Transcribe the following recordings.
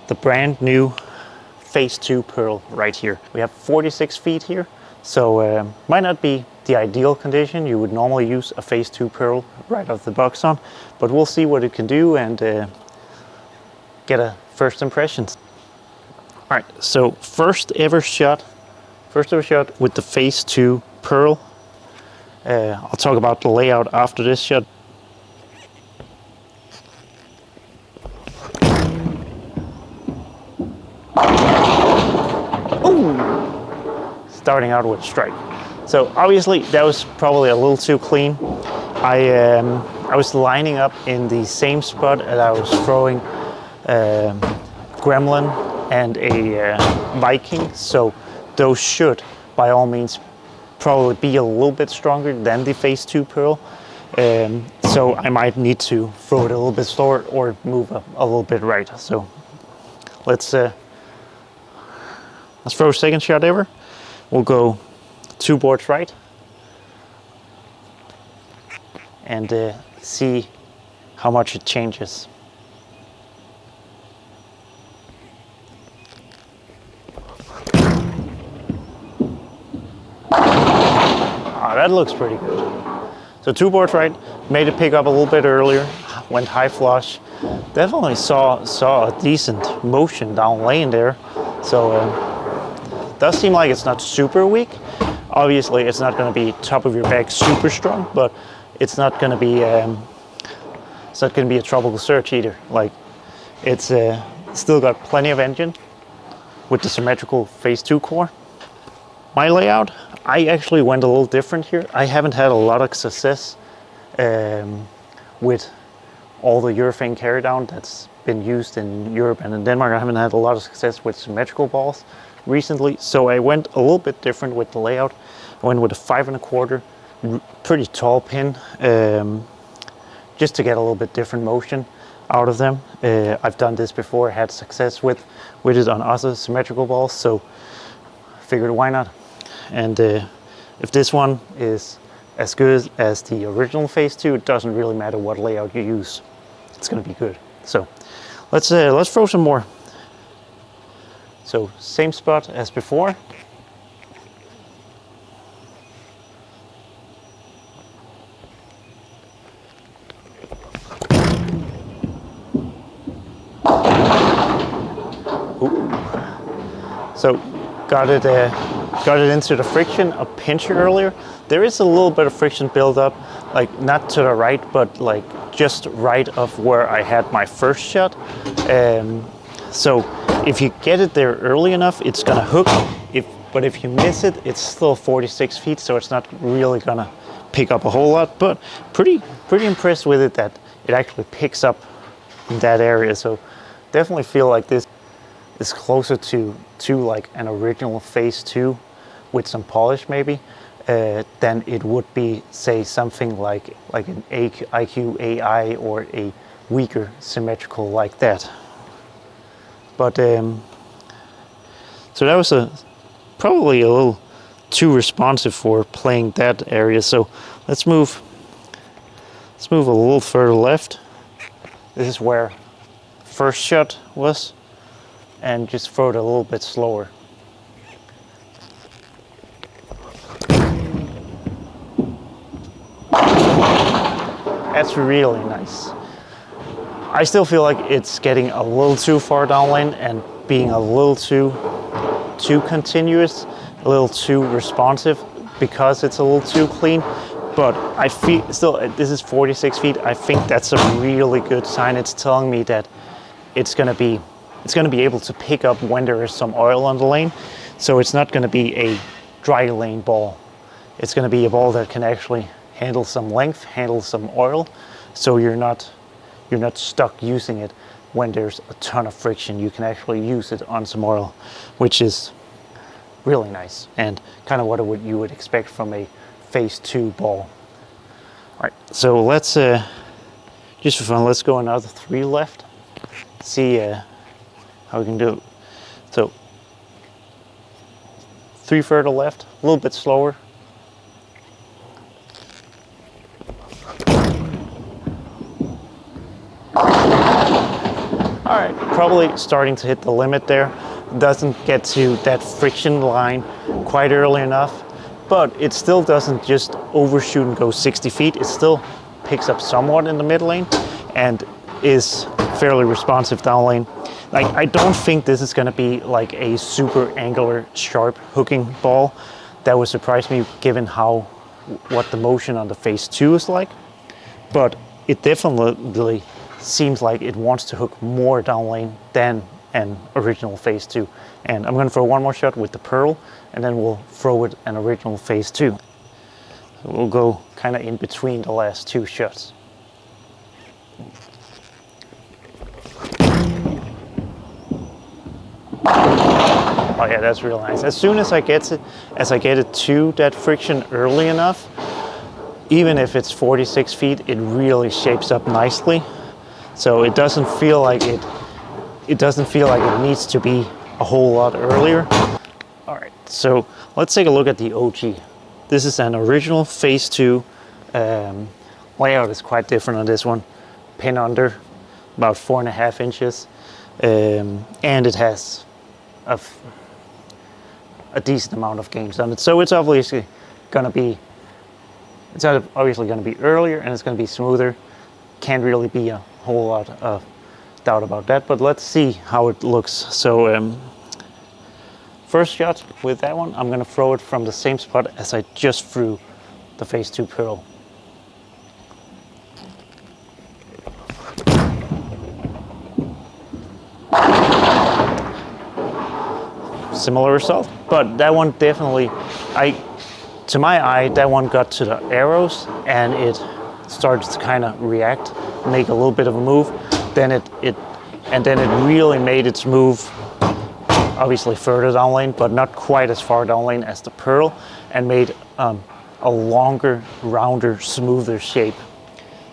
the brand new Phaze II Pearl right here. We have 46 feet here, so might not be the ideal condition you would normally use a Phaze II Pearl right off the box on, but we'll see what it can do and get a first impressions. All right, so first ever shot with the Phaze II Pearl. I'll talk about the layout after this shot. Ooh. Starting out with strike. So obviously that was probably a little too clean. I was lining up in the same spot as I was throwing Gremlin and a Viking, so those should by all means probably be a little bit stronger than the Phaze II Pearl. So I might need to throw it a little bit slower or move a little bit right. So let's throw a second shot ever. We'll go 2 boards right and see how much it changes. That looks pretty good. So 2 boards right, made it pick up a little bit earlier, went high flush. Definitely saw a decent motion down lane there. So does seem like it's not super weak. Obviously it's not going to be top of your bag super strong, but it's not going to be a tropical surge either. Like it's still got plenty of engine with the symmetrical Phaze II core. My layout, I actually went a little different here. I haven't had a lot of success with all the urethane carry down that's been used in Europe and in Denmark. I haven't had a lot of success with symmetrical balls recently, so I went a little bit different with the layout. I went with a 5 1/4, pretty tall pin, just to get a little bit different motion out of them. I've done this before, had success with it on other symmetrical balls, so figured why not. And if this one is as good as the original Phaze II, it doesn't really matter what layout you use. It's going to be good. So let's throw some more. So same spot as before. Ooh. So got it into the friction a pinch earlier. There is a little bit of friction build-up, like not to the right, but like just right of where I had my first shot. So if you get it there early enough, it's gonna hook. But if you miss it, it's still 46 feet, so it's not really gonna pick up a whole lot. But pretty impressed with it that it actually picks up in that area. So definitely feel like this is closer to like an original Phaze II with some polish maybe, than it would be, say, something like an IQ AI or a weaker symmetrical like that. But so that was probably a little too responsive for playing that area. So let's move a little further left. This is where first shot was, and just throw it a little bit slower. That's really nice. I still feel like it's getting a little too far down lane and being a little too continuous, a little too responsive because it's a little too clean. But I feel still, this is 46 feet. I think that's a really good sign. It's telling me that it's gonna be able to pick up when there is some oil on the lane. So it's not gonna be a dry lane ball. It's gonna be a ball that can actually handle some length, handle some oil. So you're not stuck using it when there's a ton of friction. You can actually use it on some oil, which is really nice and kind of what you would expect from a Phaze II ball. All right, so let's just for fun, let's go another 3 left. See how we can do it. So 3 further left, a little bit slower. All right, probably starting to hit the limit there. Doesn't get to that friction line quite early enough, but it still doesn't just overshoot and go 60 feet. It still picks up somewhat in the mid lane and is fairly responsive down lane. Like, I don't think this is going to be like a super angular, sharp hooking ball. That would surprise me given what the motion on the Phaze II is like. But it definitely seems like it wants to hook more down lane than an original Phaze II. And I'm going to throw one more shot with the Pearl, and then we'll throw with an original Phaze II. So we'll go kind of in between the last two shots. Oh yeah, that's real nice. As soon as I get it to that friction early enough, even if it's 46 feet, it really shapes up nicely. So it doesn't feel like it needs to be a whole lot earlier. All right, so let's take a look at the OG. This is an original Phaze II. Layout is quite different on this one. Pin under, about 4.5 inches. And it has a decent amount of games on it. So it's obviously going to be earlier, and it's going to be smoother. Can't really be a whole lot of doubt about that, but let's see how it looks. So first shot with that one, I'm going to throw it from the same spot as I just threw the Phaze II Pearl. Similar result, but that one definitely, to my eye, that one got to the arrows and it started to kind of react, make a little bit of a move. Then it really made its move, obviously further down lane, but not quite as far down lane as the Pearl, and made a longer, rounder, smoother shape.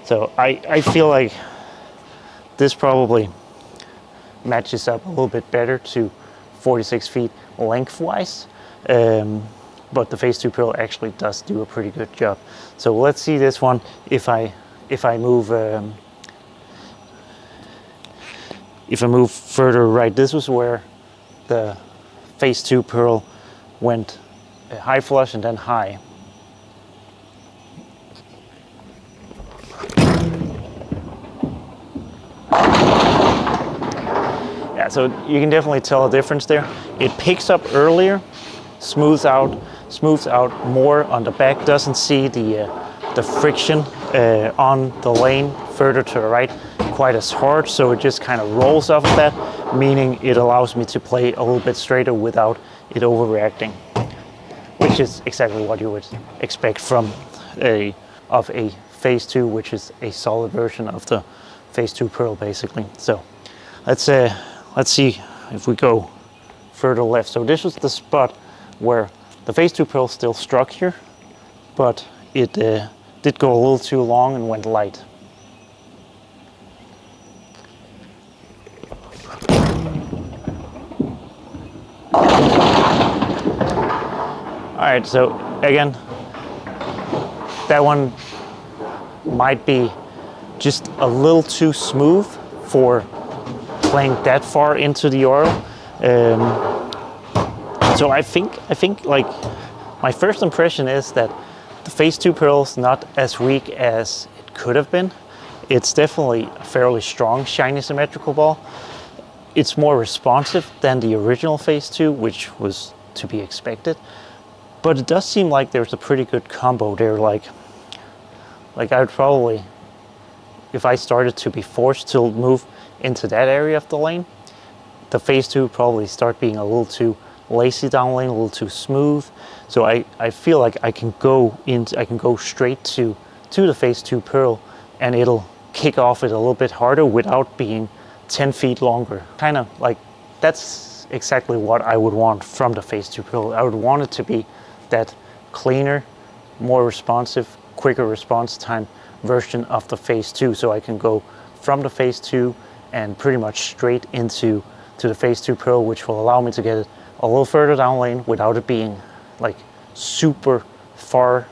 So I feel like this probably matches up a little bit better to 46 feet lengthwise, but the Phaze II Pearl actually does do a pretty good job. So let's see this one if I move further right. This was where the Phaze II Pearl went high flush and then high. Yeah, so you can definitely tell a difference there. It picks up earlier, smooths out more on the back, doesn't see the friction on the lane further to the right quite as hard, so it just kind of rolls off of that, meaning it allows me to play a little bit straighter without it overreacting, which is exactly what you would expect from a Phaze II, which is a solid version of the Phaze II Pearl basically. So let's see if we go further left. So this was the spot where the Phaze II Pearl still struck here, but it did go a little too long and went light. All right, so again, that one might be just a little too smooth for playing that far into the oil. So I think like my first impression is that the Phaze II Pearl is not as weak as it could have been. It's definitely a fairly strong, shiny, symmetrical ball. It's more responsive than the original Phaze II, which was to be expected. But it does seem like there's a pretty good combo there. Like I would probably, if I started to be forced to move into that area of the lane, the Phaze II would probably start being a little too lacy down lane, a little too smooth. So I feel like I can go straight to the Phaze II Pearl, and it'll kick off it a little bit harder without being 10 feet longer. Kind of like, that's exactly what I would want from the Phaze II Pearl. I would want it to be that cleaner, more responsive, quicker response time version of the Phaze II, so I can go from the Phaze II and pretty much straight into the Phaze II Pearl, which will allow me to get it a little further down lane without it being like super far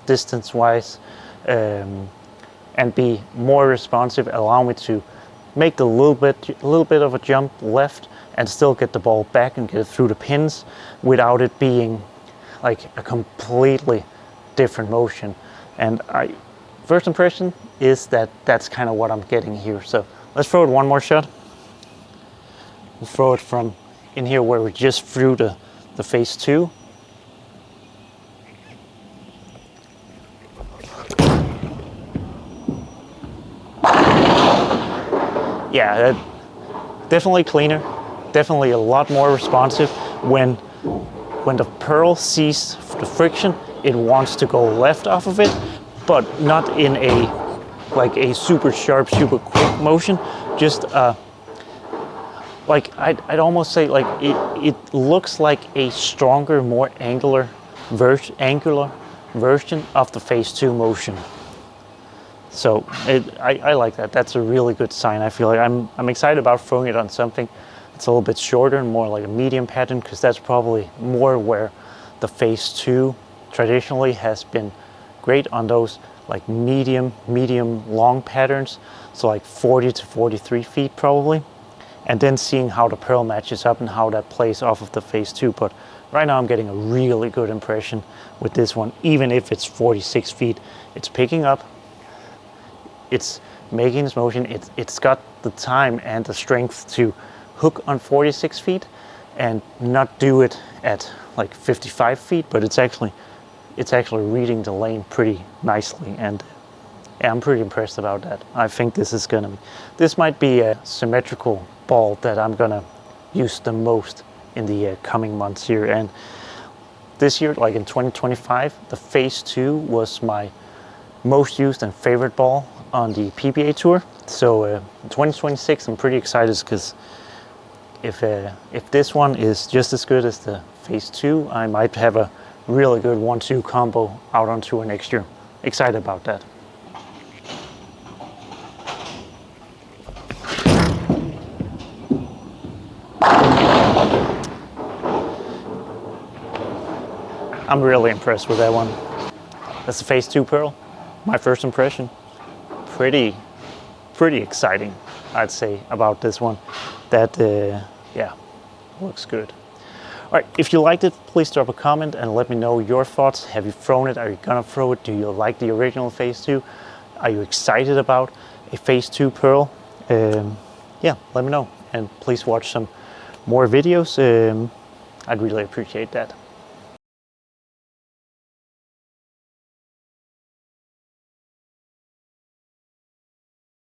distance wise, and be more responsive, allow me to make a little bit of a jump left and still get the ball back and get it through the pins without it being like a completely different motion. And first impression is that that's kind of what I'm getting here. So let's throw it one more shot. We'll throw it from in here where we just threw the Phaze II. Yeah, definitely cleaner, definitely a lot more responsive. When the Pearl sees the friction, it wants to go left off of it, but not in a super sharp, super quick motion. Just like I'd almost say like it looks like a stronger, more angular version of the Phaze II motion. So I like that. That's a really good sign. I feel like I'm excited about throwing it on something that's a little bit shorter and more like a medium pattern, because that's probably more where the Phaze II traditionally has been great, on those like medium long patterns. So like 40 to 43 feet probably. And then seeing how the Pearl matches up and how that plays off of the Phaze II. But right now I'm getting a really good impression with this one. Even if it's 46 feet, it's picking up. It's making this motion. It's got the time and the strength to hook on 46 feet and not do it at like 55 feet, but it's actually reading the lane pretty nicely, and yeah, I'm pretty impressed about that. I think this might be a symmetrical ball that I'm gonna use the most in the coming months here. And this year, like in 2025, the Phaze II was my most used and favorite ball on the PBA Tour. So in 2026, I'm pretty excited, because if this one is just as good as the Phaze II, I might have a really good 1-2 combo out on tour next year. Excited about that. I'm really impressed with that one. That's the Phaze II Pearl. My first impression. Pretty exciting, I'd say, about this one. That yeah, looks good. All right, if you liked it, please drop a comment and let me know your thoughts. Have you thrown it? Are you gonna throw it? Do you like the original Phaze II? Are you excited about a Phaze II Pearl? Yeah, let me know, and please watch some more videos. I'd really appreciate that.